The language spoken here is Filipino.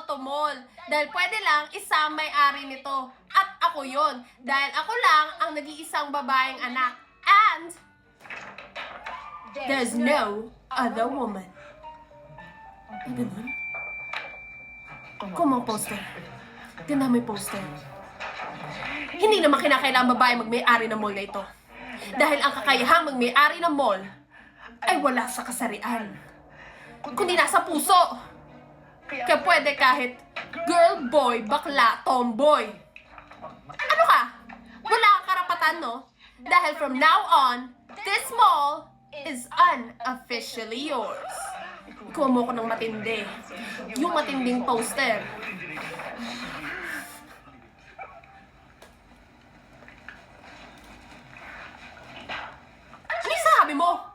Auto Mall. Dahil pwede lang isang may-ari nito. At ako yon. Dahil ako lang ang nag-iisang babaeng anak. And there's no other woman. Ay, ganun? Kumang poster. Tingnan mo yung poster. Hindi naman kinakailangan babae mag-may-ari ng mall na ito. Dahil ang kakayahang mag-may-ari ng mall ay wala sa kasarian, kundi nasa puso. Kaya pwede kahit girl, boy, bakla, tomboy. Ano ka? Wala kang karapatan, no? Dahil from now on, this mall is unofficially yours. Kuha mo ko ng matindi. Yung matinding poster. Ano yung sabi mo?